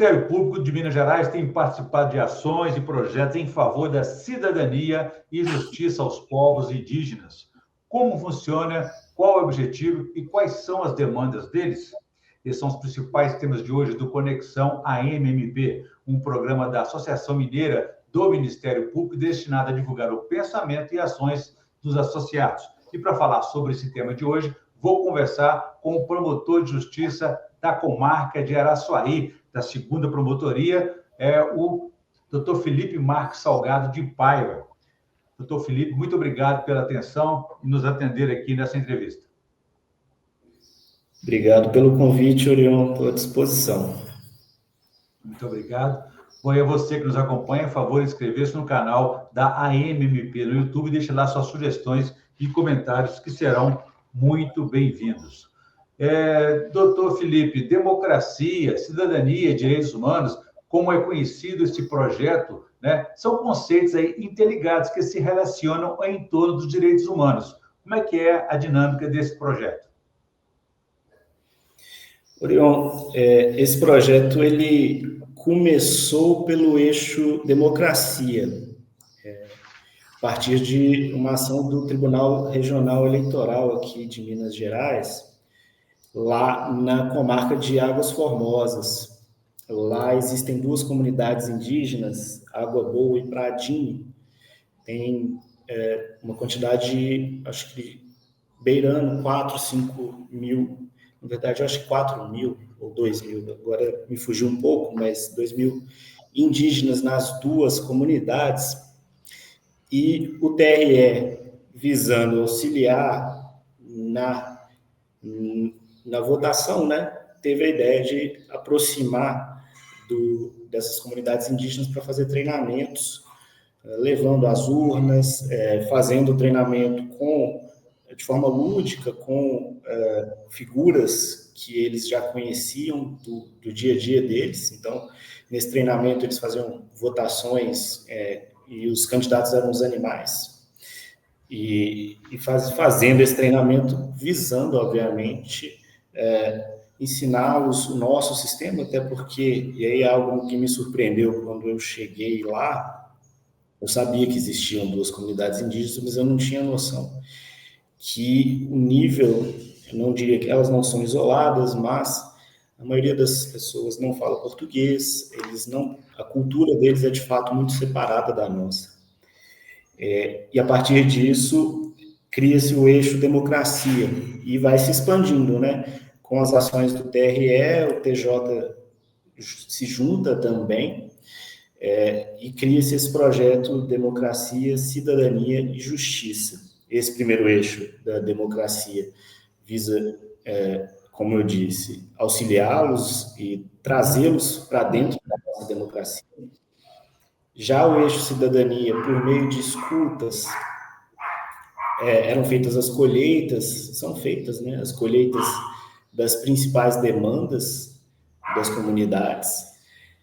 Ministério Público de Minas Gerais tem participado de ações e projetos em favor da cidadania e justiça aos povos indígenas. Como funciona, qual é o objetivo e quais são as demandas deles? Esses são os principais temas de hoje do Conexão AMMP, um programa da Associação Mineira do Ministério Público destinado a divulgar o pensamento e ações dos associados. E para falar sobre esse tema de hoje, vou conversar com o promotor de justiça da comarca de Araçuaí, da 2ª Promotoria, o Dr. Felipe Marques Salgado de Paiva. Dr. Felipe, muito obrigado pela atenção e nos atender aqui nessa entrevista. Obrigado pelo convite, Orion, estou à disposição. Muito obrigado. Bom, e a você que nos acompanha, por favor, inscrever-se no canal da AMMP no YouTube e deixe lá suas sugestões e comentários que serão muito bem-vindos. Doutor Felipe, democracia, cidadania e direitos humanos, como é conhecido esse projeto, né, são conceitos aí interligados que se relacionam em torno dos direitos humanos. Como é que é a dinâmica desse projeto? Orion, esse projeto ele começou pelo eixo democracia, a partir de uma ação do Tribunal Regional Eleitoral aqui de Minas Gerais, lá na comarca de Águas Formosas. Lá existem 2 comunidades indígenas, Água Boa e Pradinho. Tem uma quantidade, acho que beirando 4, 5 mil, na verdade, eu acho que 4 mil ou 2 mil, agora me fugiu um pouco, mas 2 mil indígenas nas 2 comunidades. E o TRE, visando auxiliar na votação, né, teve a ideia de aproximar dessas comunidades indígenas para fazer treinamentos, levando as urnas, fazendo treinamento de forma lúdica, com figuras que eles já conheciam do dia a dia deles. Então, nesse treinamento, eles faziam votações e os candidatos eram os animais. E fazendo esse treinamento, visando, obviamente, ensinar o nosso sistema, até porque, e aí é algo que me surpreendeu quando eu cheguei lá, eu sabia que existiam 2 comunidades indígenas, mas eu não tinha noção que o nível, eu não diria que elas não são isoladas, mas a maioria das pessoas não fala português, a cultura deles é de fato muito separada da nossa. E a partir disso, cria-se o eixo democracia e vai se expandindo, né? Com as ações do TRE, o TJ se junta também, e cria-se esse projeto Democracia, Cidadania e Justiça. Esse primeiro eixo da democracia visa, como eu disse, auxiliá-los e trazê-los para dentro da nossa democracia. Já o eixo cidadania, por meio de escutas, eram feitas as colheitas, são feitas, né, as colheitas das principais demandas das comunidades,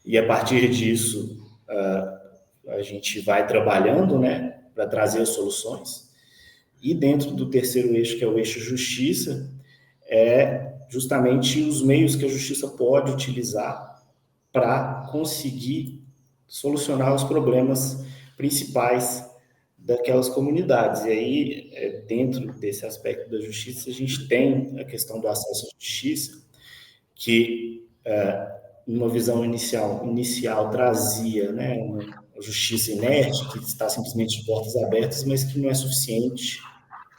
e a partir disso a gente vai trabalhando, né, para trazer as soluções. E dentro do terceiro eixo, que é o eixo justiça, justamente os meios que a justiça pode utilizar para conseguir solucionar os problemas principais daquelas comunidades. E aí, dentro desse aspecto da justiça, a gente tem a questão do acesso à justiça, que, numa visão inicial trazia, né, uma justiça inerte, que está simplesmente de portas abertas, mas que não é suficiente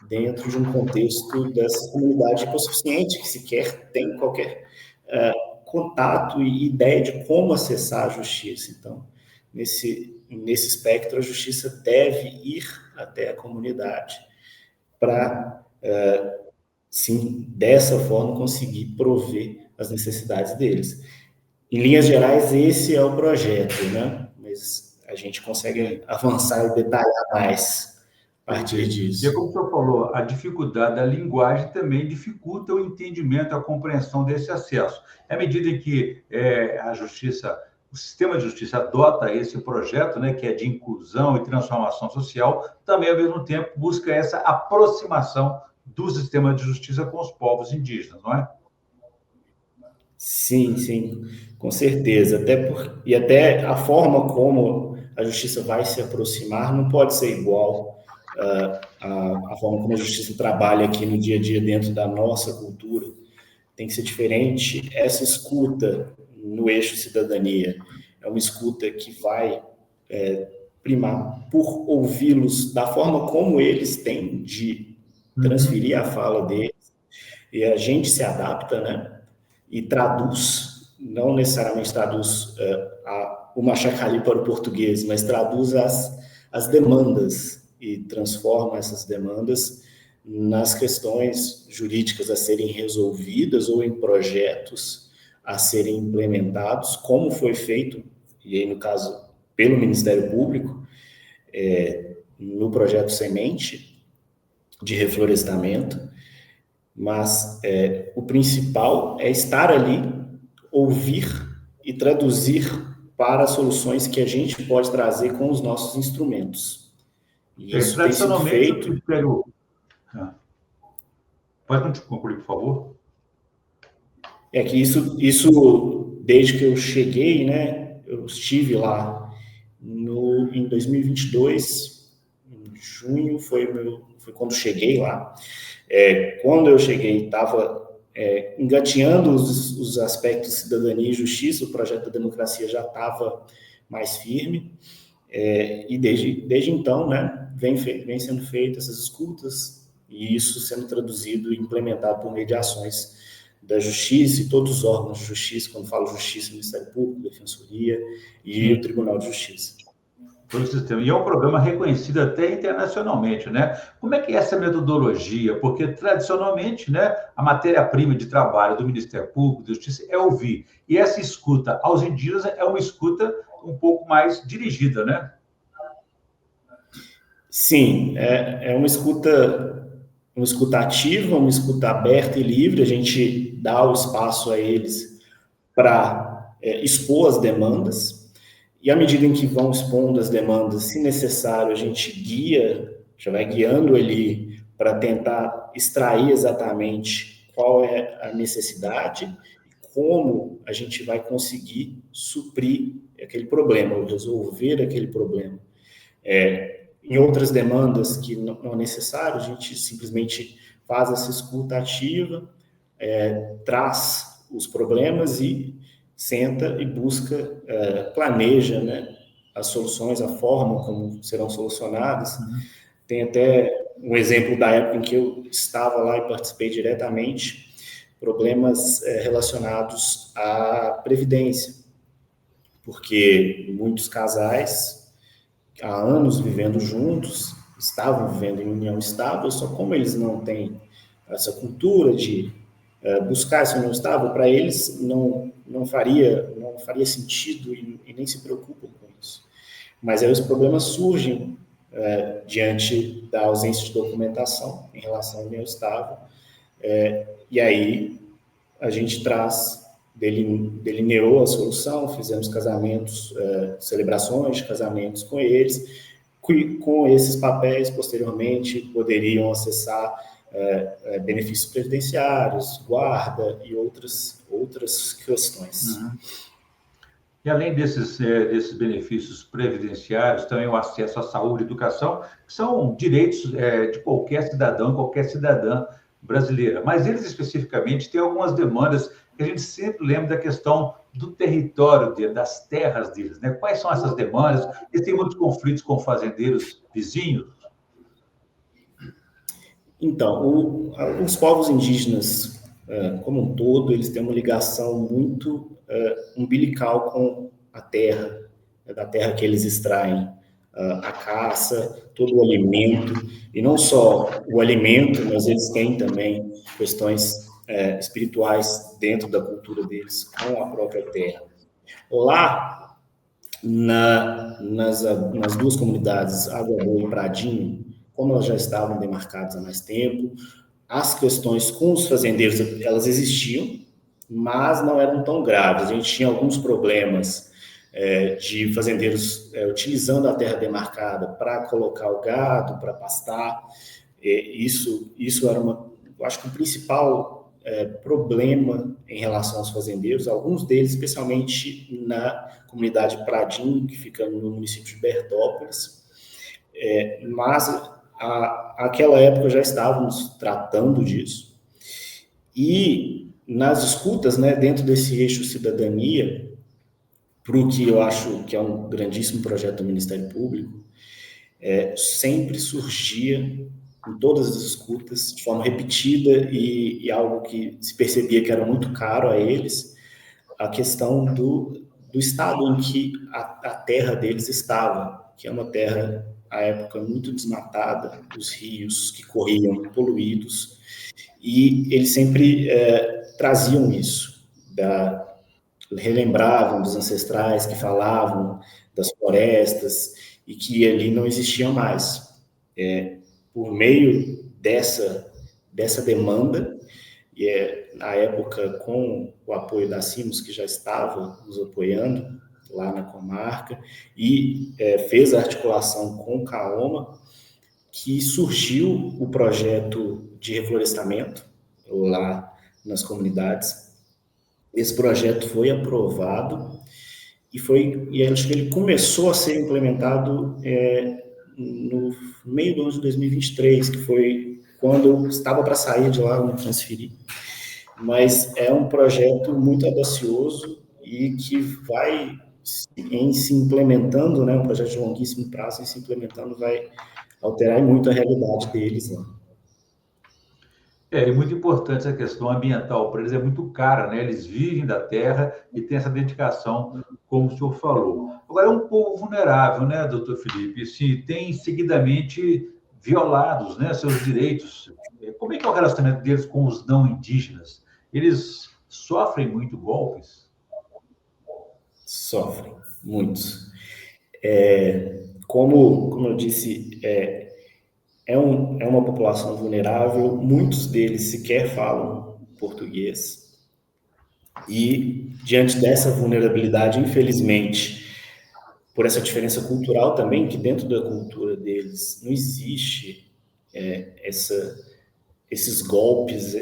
dentro de um contexto dessa comunidade hipossuficiente, que sequer tem qualquer contato e ideia de como acessar a justiça. Então, nesse espectro, a justiça deve ir até a comunidade para, sim, dessa forma, conseguir prover as necessidades deles. Em linhas gerais, esse é o projeto, né? Mas a gente consegue avançar e detalhar mais a partir disso. E como o senhor falou, a dificuldade da linguagem também dificulta o entendimento, a compreensão desse acesso. À medida em que o sistema de justiça adota esse projeto, né, que é de inclusão e transformação social, também, ao mesmo tempo, busca essa aproximação do sistema de justiça com os povos indígenas, não é? Sim, sim, com certeza. E até a forma como a justiça vai se aproximar não pode ser igual à forma como a justiça trabalha aqui no dia a dia dentro da nossa cultura. Tem que ser diferente. Essa escuta no eixo cidadania é uma escuta que vai primar por ouvi-los da forma como eles têm de transferir a fala deles, e a gente se adapta, né? E traduz, não necessariamente traduz o Machacali para o português, mas traduz as demandas e transforma essas demandas nas questões jurídicas a serem resolvidas ou em projetos a serem implementados, como foi feito, e aí no caso pelo Ministério Público, no projeto Semente de reflorestamento, mas o principal é estar ali, ouvir e traduzir para soluções que a gente pode trazer com os nossos instrumentos. E isso tem sido Tradicionalmente, o feito. Ministério... Pode concluir, por favor? É que isso desde que eu cheguei, né, eu estive lá em 2022, em junho, foi quando cheguei lá. Quando eu cheguei, estava engateando os aspectos de cidadania e justiça, o projeto da democracia já estava mais firme, e desde então, né, vem sendo feitas essas escutas, e isso sendo traduzido e implementado por meio de ações da Justiça e todos os órgãos de justiça, quando falo justiça, Ministério Público, Defensoria e o Tribunal de Justiça. Todo o sistema. E é um programa reconhecido até internacionalmente, né? Como é que é essa metodologia? Porque, tradicionalmente, né, a matéria-prima de trabalho do Ministério Público, da Justiça, é ouvir. E essa escuta aos indígenas é uma escuta um pouco mais dirigida, né? Sim, é uma escuta ativa, uma escuta aberta e livre. A gente dá o espaço a eles para expor as demandas, e à medida em que vão expondo as demandas, se necessário, a gente já vai guiando ele para tentar extrair exatamente qual é a necessidade e como a gente vai conseguir suprir aquele problema, ou resolver aquele problema. Em outras demandas que não é necessário, a gente simplesmente faz essa escuta ativa, traz os problemas e senta e busca, planeja, né, as soluções, a forma como serão solucionadas. Tem até um exemplo da época em que eu estava lá e participei diretamente, problemas relacionados à previdência, porque muitos casais, há anos vivendo juntos, estavam vivendo em união estável, só como eles não têm essa cultura de buscar essa união estável, para eles não faria sentido e nem se preocupam com isso. Mas aí os problemas surgem diante da ausência de documentação em relação à união estável, e aí a gente delineou a solução, fizemos casamentos, celebrações de casamentos com eles, com esses papéis, posteriormente, poderiam acessar benefícios previdenciários, guarda e outras questões. E além desses benefícios previdenciários, também o acesso à saúde e educação, que são direitos de qualquer cidadão, qualquer cidadã brasileira. Mas eles, especificamente, têm algumas demandas que a gente sempre lembra da questão do território deles, das terras deles, né? Quais são essas demandas? Eles têm muitos conflitos com fazendeiros vizinhos? Então, os povos indígenas, como um todo, eles têm uma ligação muito umbilical com a terra, da terra que eles extraem a caça, todo o alimento, e não só o alimento, mas eles têm também questões espirituais dentro da cultura deles, com a própria terra. Lá, nas duas comunidades, Água Boa e Pradinho, como elas já estavam demarcadas há mais tempo, as questões com os fazendeiros, elas existiam, mas não eram tão graves. A gente tinha alguns problemas de fazendeiros utilizando a terra demarcada para colocar o gado, para pastar. Isso era eu acho que o principal problema em relação aos fazendeiros, alguns deles, especialmente na comunidade Pradinho, que fica no município de Bertópolis, mas àquela época já estávamos tratando disso, e nas escutas, né, dentro desse eixo cidadania, para o que eu acho que é um grandíssimo projeto do Ministério Público, sempre surgia em todas as escutas, de forma repetida e algo que se percebia que era muito caro a eles, a questão do estado em que a terra deles estava, que é uma terra, à época, muito desmatada, os rios que corriam poluídos, e eles sempre traziam isso, relembravam dos ancestrais que falavam das florestas e que ali não existiam mais. Por meio dessa demanda, na época com o apoio da CIMOS, que já estava nos apoiando lá na comarca, e fez a articulação com o CAOMA, que surgiu o projeto de reflorestamento lá nas comunidades. Esse projeto foi aprovado e acho que ele começou a ser implementado no meio do ano de 2023, que foi quando eu estava para sair de lá, eu me transferi. Mas é um projeto muito audacioso e que vai, em se implementando, né, um projeto de longuíssimo prazo, em se implementando, vai alterar muito a realidade deles, né? É muito importante essa questão ambiental, para eles é muito cara, né? Eles vivem da terra e têm essa dedicação, como o senhor falou. Agora, é um povo vulnerável, né, doutor Felipe? E se tem seguidamente violados, né, seus direitos. Como é que é o relacionamento deles com os não indígenas? Eles sofrem muito golpes? Sofrem, muitos. Como eu disse, é uma população vulnerável, muitos deles sequer falam português, e diante dessa vulnerabilidade, infelizmente, por essa diferença cultural também, que dentro da cultura deles não existe esses golpes,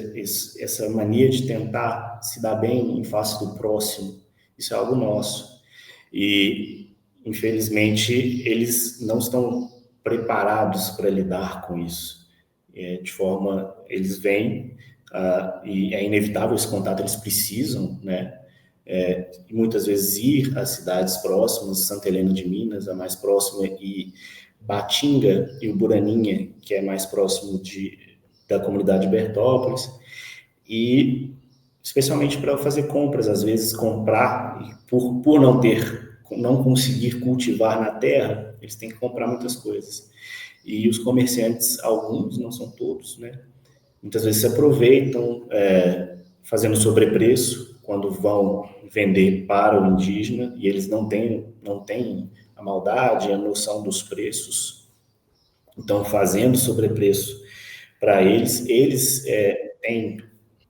essa mania de tentar se dar bem em face do próximo, isso é algo nosso. E, infelizmente, eles não estão preparados para lidar com isso. Eles vêm, e é inevitável esse contato, eles precisam, né? Muitas vezes ir às cidades próximas, Santa Helena de Minas, a mais próxima, e Batinga e o Buraninha, que é mais próximo da comunidade de Bertópolis, e especialmente para fazer compras, às vezes comprar, por não conseguir cultivar na terra, eles têm que comprar muitas coisas. E os comerciantes, alguns, não são todos, né? Muitas vezes se aproveitam fazendo sobrepreço quando vão vender para o indígena, e eles não têm a maldade, a noção dos preços, então fazendo sobrepreço para eles têm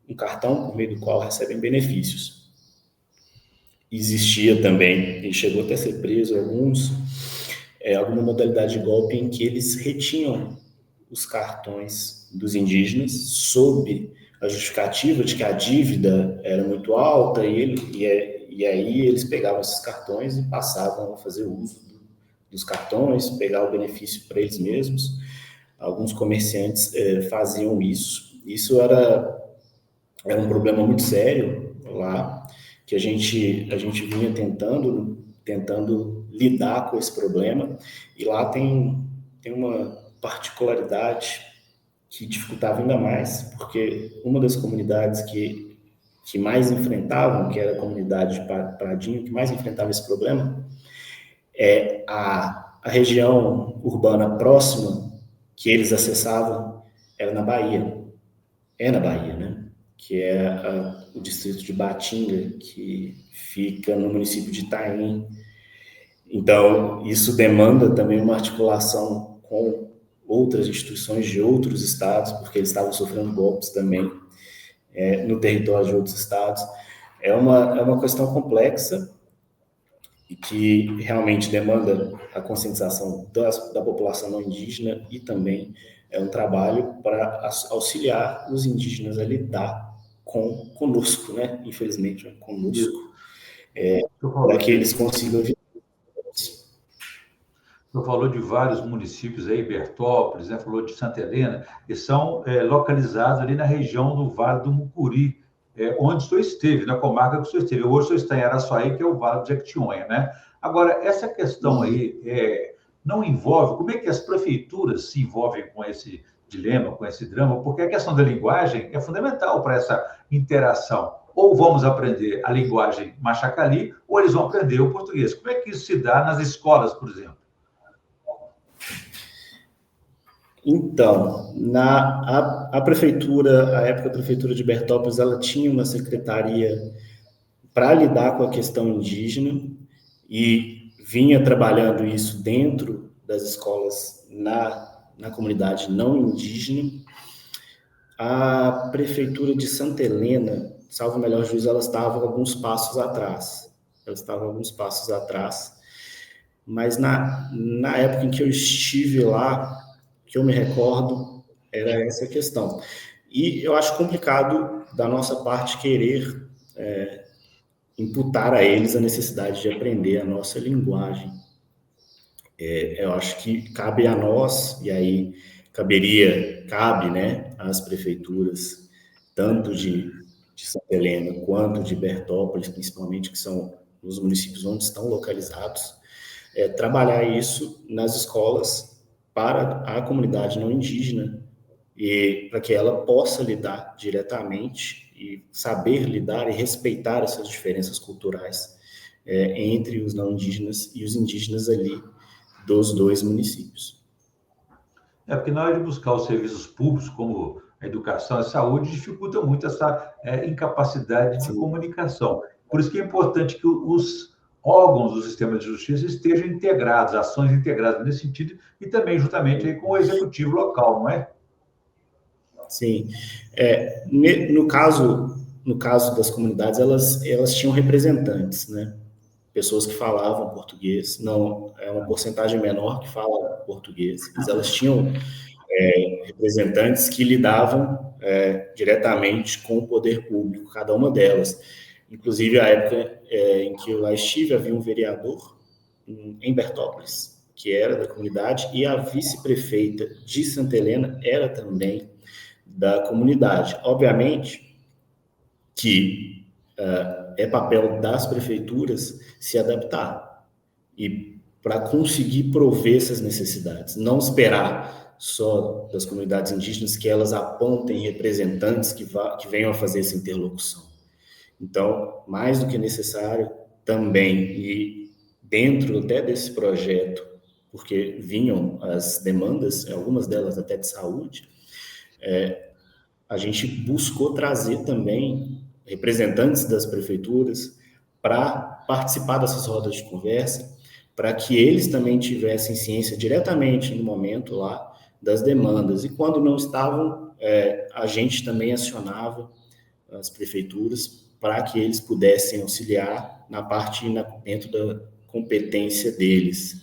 um cartão por meio do qual recebem benefícios. Existia também, e chegou até a ser preso alguma modalidade de golpe em que eles retinham os cartões dos indígenas sob a justificativa de que a dívida era muito alta e aí eles pegavam esses cartões e passavam a fazer uso dos cartões, pegar o benefício para eles mesmos. Alguns comerciantes faziam isso. Isso era um problema muito sério lá, que a gente vinha tentando lidar com esse problema, e lá tem uma particularidade que dificultava ainda mais, porque uma das comunidades que mais enfrentavam, que era a comunidade de Pradinho, que mais enfrentava esse problema, a região urbana próxima que eles acessavam era na Bahia. É na Bahia, né? Que é o distrito de Batinga, que fica no município de Itaim. Então, isso demanda também uma articulação com outras instituições de outros estados, porque eles estavam sofrendo golpes também no território de outros estados. É uma questão complexa e que realmente demanda a conscientização da população não indígena, e também é um trabalho para auxiliar os indígenas a lidar conosco, né? Infelizmente, conosco, Falou para que eles consigam vir. Você falou de vários municípios aí, Bertópolis, né? Falou de Santa Helena, que são localizados ali na região do Vale do Mucuri, onde o senhor esteve, na comarca que o senhor esteve. Hoje o senhor está em Araçuaí, que é o Vale do Jequitinhonha, né? Agora, essa questão aí não envolve, como é que as prefeituras se envolvem com esse dilema, com esse drama? Porque a questão da linguagem é fundamental para essa interação. Ou vamos aprender a linguagem machacali, ou eles vão aprender o português. Como é que isso se dá nas escolas, por exemplo? Então, a prefeitura, a época a prefeitura de Bertópolis, ela tinha uma secretaria para lidar com a questão indígena e vinha trabalhando isso dentro das escolas na comunidade não indígena. A prefeitura de Santa Helena, salvo o melhor juízo, ela estava alguns passos atrás. Mas na época em que eu estive lá, que eu me recordo, era essa questão. E eu acho complicado da nossa parte querer imputar a eles a necessidade de aprender a nossa linguagem. Eu acho que cabe a nós, e aí cabe, né, às prefeituras, tanto de Santa Helena quanto de Bertópolis, principalmente, que são os municípios onde estão localizados, trabalhar isso nas escolas para a comunidade não indígena e para que ela possa lidar diretamente e saber lidar e respeitar essas diferenças culturais entre os não indígenas e os indígenas ali dos dois municípios. Porque na hora de buscar os serviços públicos, como a educação e a saúde, dificulta muito essa incapacidade de comunicação. Por isso que é importante que os órgãos do sistema de justiça estejam integrados, ações integradas nesse sentido, e também juntamente aí com o executivo local, não é? Sim. No caso das comunidades, elas tinham representantes, né? Pessoas que falavam português, não é uma porcentagem menor que fala português, mas elas tinham representantes que lidavam diretamente com o poder público, cada uma delas. Inclusive, a época em que eu lá estive, havia um vereador em Bertópolis, que era da comunidade, e a vice-prefeita de Santa Helena era também da comunidade. Obviamente que é papel das prefeituras se adaptar e para conseguir prover essas necessidades, não esperar só das comunidades indígenas que elas apontem representantes que venham a fazer essa interlocução. Então, mais do que necessário também, e dentro até desse projeto, porque vinham as demandas, algumas delas até de saúde, a gente buscou trazer também representantes das prefeituras para participar dessas rodas de conversa, para que eles também tivessem ciência diretamente no momento lá das demandas. E quando não estavam, a gente também acionava as prefeituras para que eles pudessem auxiliar na parte dentro da competência deles.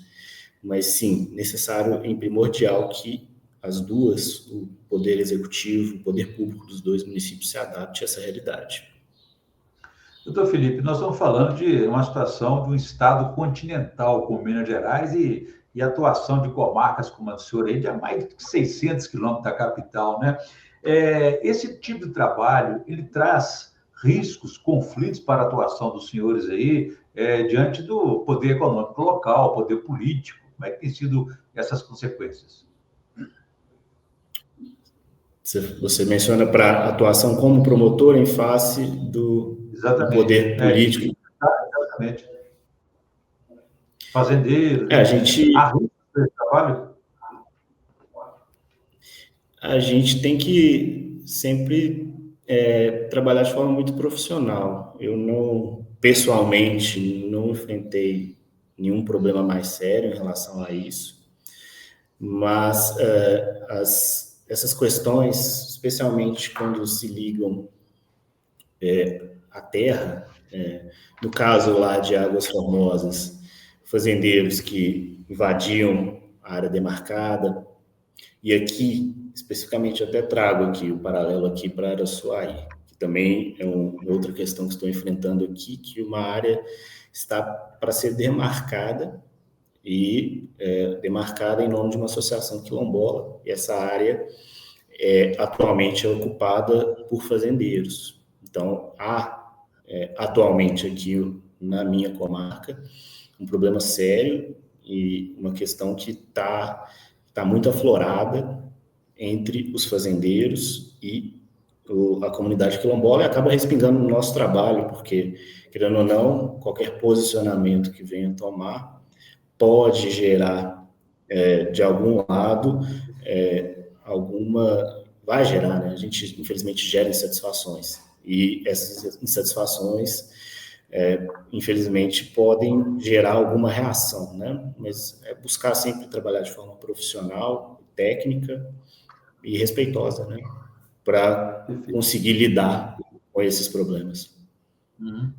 Mas sim, necessário e primordial que as duas, o poder executivo, o poder público dos dois municípios se adapte a essa realidade. Doutor Felipe, nós estamos falando de uma situação de um estado continental como Minas Gerais e atuação de comarcas como a do senhor aí, de mais de 600 quilômetros da capital, né? Esse tipo de trabalho, ele traz riscos, conflitos para a atuação dos senhores aí, diante do poder econômico local, poder político. Como é que tem sido essas consequências? Você menciona para atuação como promotor em face do poder político. Exatamente. Fazendeiro. A gente trabalho? A gente tem que sempre trabalhar de forma muito profissional. Eu não, pessoalmente, não enfrentei nenhum problema mais sério em relação a isso, mas essas questões, especialmente quando se ligam à terra, no caso lá de Águas Formosas, fazendeiros que invadiam a área demarcada, e aqui, especificamente, eu até trago aqui o paralelo aqui para Araçuaí, que também é outra questão que estou enfrentando aqui, que uma área está para ser demarcada e demarcada em nome de uma associação quilombola, e essa área atualmente é ocupada por fazendeiros. Então, há atualmente aqui na minha comarca um problema sério e uma questão que está muito aflorada entre os fazendeiros e a comunidade quilombola, e acaba respingando no nosso trabalho, porque, querendo ou não, qualquer posicionamento que venha tomar pode gerar, de algum lado, vai gerar, né? A gente, infelizmente, gera insatisfações, e essas insatisfações, infelizmente, podem gerar alguma reação, né? Mas é buscar sempre trabalhar de forma profissional, técnica e respeitosa, né? Para conseguir lidar com esses problemas. Uhum.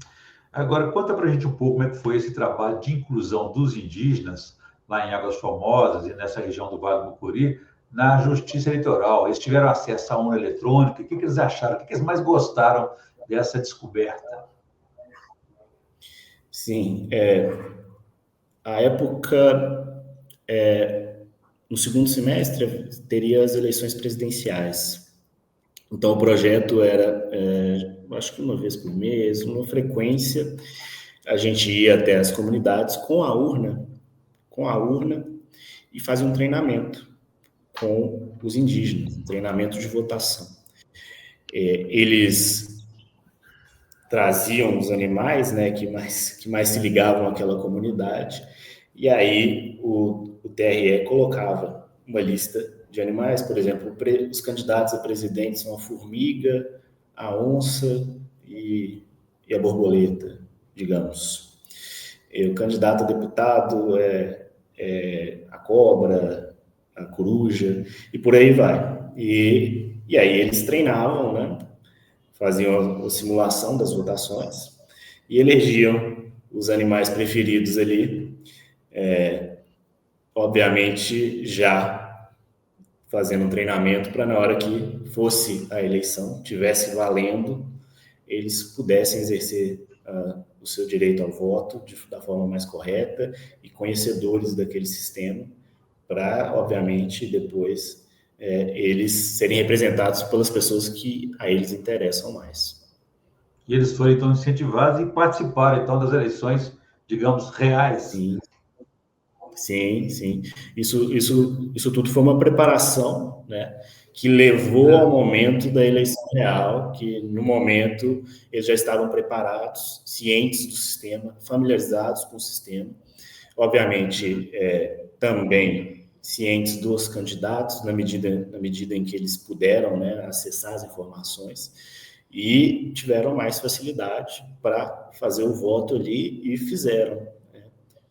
Agora, conta para a gente um pouco como é que foi esse trabalho de inclusão dos indígenas lá em Águas Formosas e nessa região do Vale do Mucuri na Justiça Eleitoral. Eles tiveram acesso à urna eletrônica. O que eles acharam? O que eles mais gostaram dessa descoberta? Sim, a época, no segundo semestre, teria as eleições presidenciais. Então, o projeto era, acho que uma vez por mês, uma frequência, a gente ia até as comunidades com a urna e fazia um treinamento com os indígenas, um treinamento de votação. Eles traziam os animais, né, que mais se ligavam àquela comunidade, e aí o TRE colocava uma lista de animais, por exemplo, os candidatos a presidente são a formiga, a onça e a borboleta, digamos. E o candidato a deputado é a cobra, a coruja, e por aí vai. E aí eles treinavam, né? Faziam a simulação das votações e elegiam os animais preferidos ali, obviamente já fazendo um treinamento para na hora que fosse a eleição, tivesse valendo, eles pudessem exercer o seu direito ao voto da forma mais correta e conhecedores daquele sistema, para, obviamente, depois eles serem representados pelas pessoas que a eles interessam mais. E eles foram, então, incentivados e participaram, então, das eleições, digamos, reais. Sim. Sim. Isso tudo foi uma preparação, né, que levou ao momento da eleição real, que no momento eles já estavam preparados, cientes do sistema, familiarizados com o sistema, obviamente também cientes dos candidatos, na medida em que eles puderam, né, acessar as informações, e tiveram mais facilidade para fazer o voto ali, e fizeram.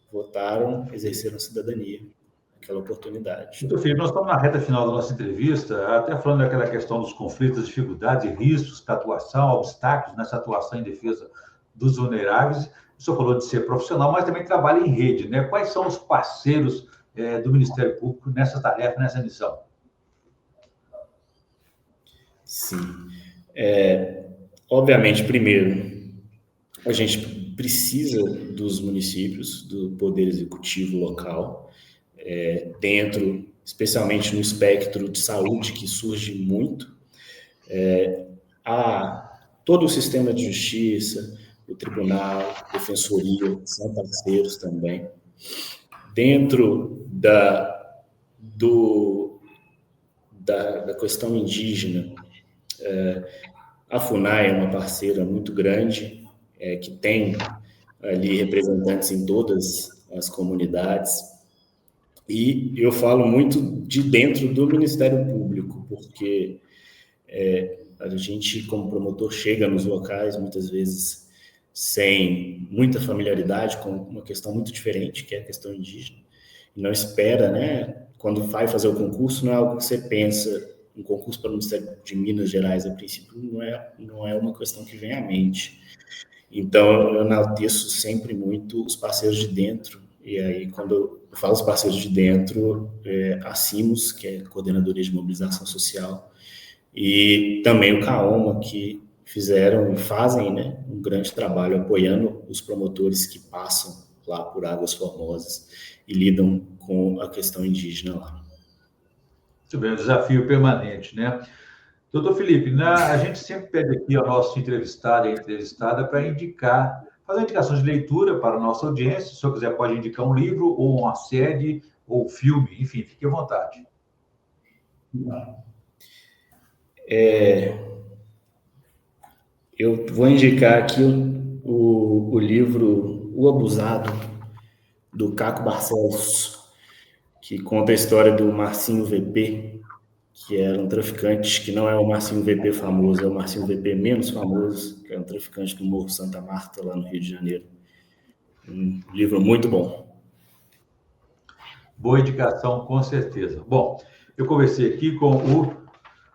Votaram, exerceram a cidadania, aquela oportunidade. Então, Felipe, nós estamos na reta final da nossa entrevista, até falando daquela questão dos conflitos, dificuldades e riscos da atuação, obstáculos nessa atuação em defesa dos vulneráveis. O senhor falou de ser profissional, mas também trabalha em rede, né? Quais são os parceiros do Ministério Público nessa tarefa, nessa missão? Sim. Obviamente, primeiro, a gente precisa dos municípios, do Poder Executivo local, especialmente no espectro de saúde, que surge muito. Todo o sistema de justiça, o tribunal, a defensoria, são parceiros também. Dentro da questão indígena, a FUNAI é uma parceira muito grande, que tem ali representantes em todas as comunidades, e eu falo muito de dentro do Ministério Público, porque a gente, como promotor, chega nos locais, muitas vezes, sem muita familiaridade com uma questão muito diferente, que é a questão indígena, e não espera, né? Quando vai fazer o concurso, não é algo que você pensa. Um concurso para o Ministério de Minas Gerais, a princípio, não é uma questão que vem à mente. Então, eu enalteço sempre muito os parceiros de dentro. E aí, quando eu falo os parceiros de dentro, a CIMOS, que é a Coordenadoria de Mobilização Social, e também o CAOMA, que fizeram e fazem, né, um grande trabalho apoiando os promotores que passam lá por Águas Formosas e lidam com a questão indígena lá. Muito bem, um desafio permanente, né? Doutor Felipe, a gente sempre pede aqui ao nosso entrevistado e entrevistada para fazer indicações de leitura para a nossa audiência. Se o senhor quiser, pode indicar um livro, ou uma série, ou filme, enfim, fique à vontade. Eu vou indicar aqui o livro O Abusado, do Caco Barcelos, que conta a história do Marcinho VP, que era um traficante, que não é o Marcinho VP famoso, é o Marcinho VP menos famoso, que é um traficante do Morro Santa Marta, lá no Rio de Janeiro. Um livro muito bom. Boa indicação, com certeza. Bom, eu conversei aqui com o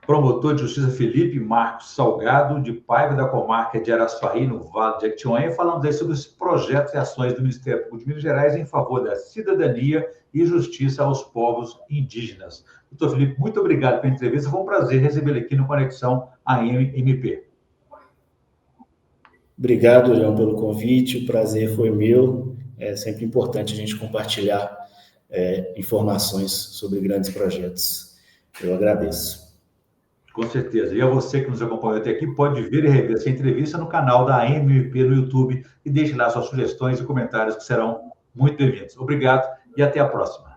promotor de justiça Felipe Marcos Salgado, de Paiva, da comarca de Araçuaí, no Vale de Jequitinhonha, falando aí sobre os projetos e ações do Ministério Público de Minas Gerais em favor da cidadania e justiça aos povos indígenas. Doutor Felipe, muito obrigado pela entrevista. Foi um prazer recebê-lo aqui no Conexão AM-MP. Obrigado, Leão, pelo convite. O prazer foi meu. É sempre importante a gente compartilhar informações sobre grandes projetos. Eu agradeço. Com certeza. E a você que nos acompanhou até aqui, pode ver e rever essa entrevista no canal da AMP no YouTube e deixe lá suas sugestões e comentários que serão muito bem-vindos. Obrigado e até a próxima.